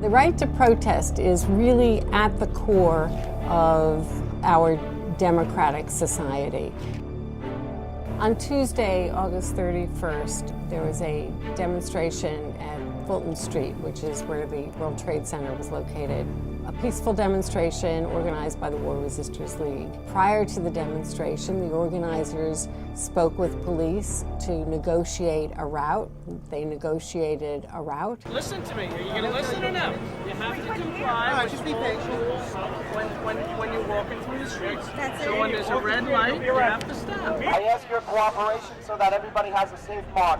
The right to protest is really at the core of our democratic society. On Tuesday, August 31st, there was a demonstration at Fulton Street, which is where the World Trade Center was located. A peaceful demonstration organized by the War Resisters League. Prior to the demonstration, the organizers spoke with police to negotiate a route. They negotiated a route. Listen to me. Are you going to listen or no? You have to comply with all rules when you're walking through the streets. So when there's a red light, you have to stop. I ask your cooperation so that everybody has a safe march.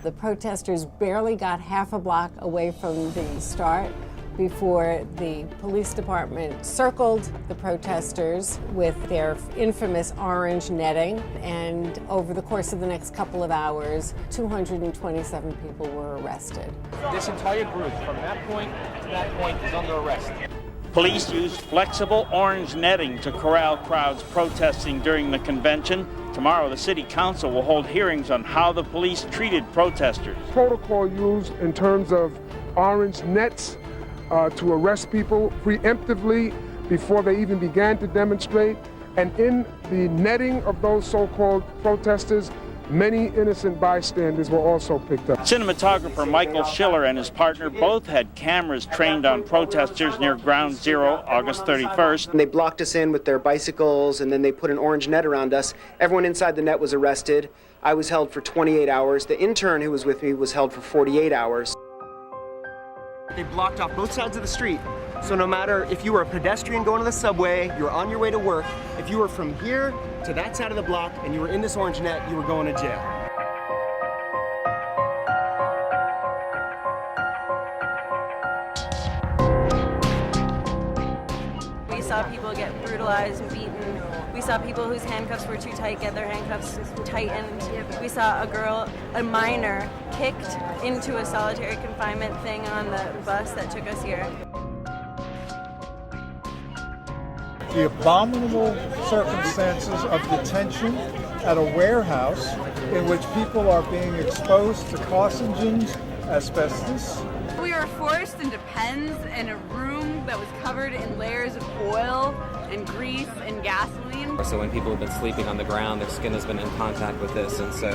The protesters barely got half a block away from the start before the police department circled the protesters with their infamous orange netting, and over the course of the next couple of hours, 227 people were arrested. This entire group, from that point to that point, is under arrest. Police used flexible orange netting to corral crowds protesting during the convention. Tomorrow, the City Council will hold hearings on how the police treated protesters. Protocol used in terms of orange nets to arrest people preemptively before they even began to demonstrate. And in the netting of those so-called protesters, many innocent bystanders were also picked up. Cinematographer Michael Schiller and his partner both had cameras trained on protesters near Ground Zero August 31st. They blocked us in with their bicycles, and then they put an orange net around us. Everyone inside the net was arrested. I was held for 28 hours. The intern who was with me was held for 48 hours. They blocked off both sides of the street. So no matter if you were a pedestrian going to the subway, you were on your way to work, if you were from here to that side of the block and you were in this orange net, you were going to jail. We saw people get brutalized and beaten. We saw people whose handcuffs were too tight get their handcuffs tightened. We saw a girl, a minor, kicked into a solitary confinement thing on the bus that took us here. The abominable circumstances of detention at a warehouse in which people are being exposed to carcinogens, asbestos. We were forced into pens in a room that was covered in layers of oil and grease and gasoline. So when people have been sleeping on the ground, their skin has been in contact with this, and so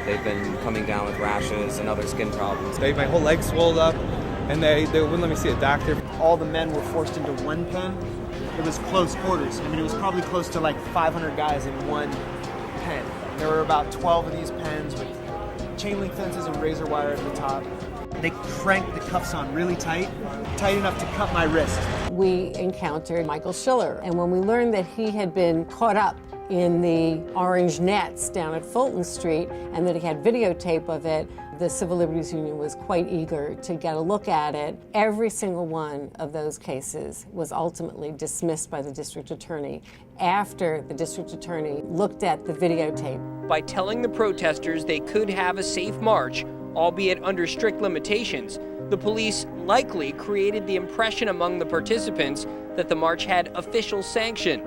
they've been coming down with rashes and other skin problems. My whole leg swelled up, and they wouldn't let me see a doctor. All the men were forced into one pen. It was close quarters. I mean, it was probably close to like 500 guys in one pen. There were about 12 of these pens with chain link fences and razor wire at the top. They cranked the cuffs on really tight enough to cut my wrist. We encountered Michael Schiller, and when we learned that he had been caught up in the orange nets down at Fulton Street and that he had videotape of it, the Civil Liberties Union was quite eager to get a look at it. Every single one of those cases was ultimately dismissed by the district attorney after the district attorney looked at the videotape. By telling the protesters they could have a safe march, albeit under strict limitations, the police likely created the impression among the participants that the march had official sanction.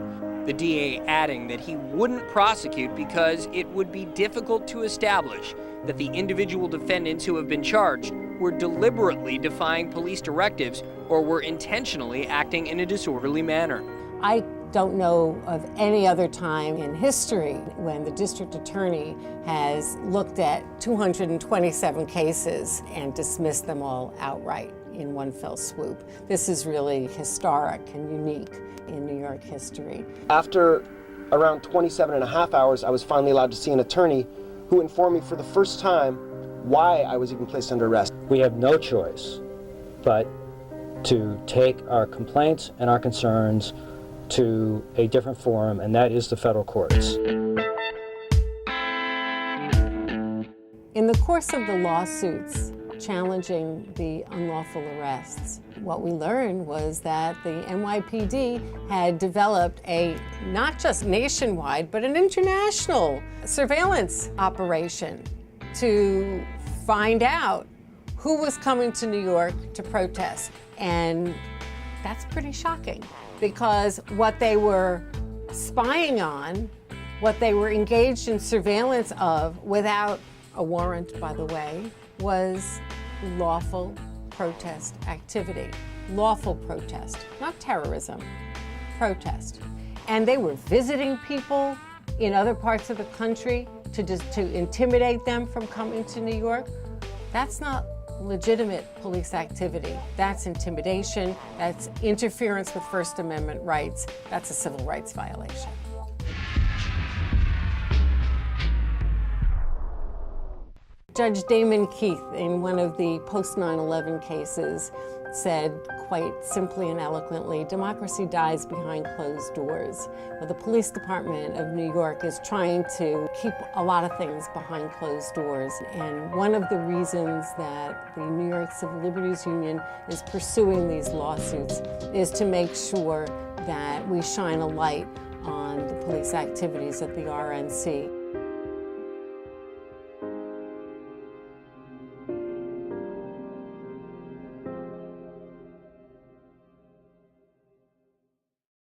The DA adding that he wouldn't prosecute because it would be difficult to establish that the individual defendants who have been charged were deliberately defying police directives or were intentionally acting in a disorderly manner. I don't know of any other time in history when the district attorney has looked at 227 cases and dismissed them all outright in one fell swoop. This is really historic and unique in New York history. After around 27 and a half hours, I was finally allowed to see an attorney who informed me for the first time why I was even placed under arrest. We have no choice but to take our complaints and our concerns to a different forum, and that is the federal courts. In the course of the lawsuits challenging the unlawful arrests, what we learned was that the NYPD had developed a not just nationwide, but an international surveillance operation to find out who was coming to New York to protest. And that's pretty shocking, because what they were spying on, what they were engaged in surveillance of without a warrant, by the way, was lawful protest activity, lawful protest, not terrorism, protest. And they were visiting people in other parts of the country to intimidate them from coming to New York. That's not legitimate police activity. That's intimidation, that's interference with First Amendment rights, that's a civil rights violation. Judge Damon Keith, in one of the post 9/11 cases, said quite simply and eloquently, democracy dies behind closed doors. Well, the police department of New York is trying to keep a lot of things behind closed doors. And one of the reasons that the New York Civil Liberties Union is pursuing these lawsuits is to make sure that we shine a light on the police activities at the RNC.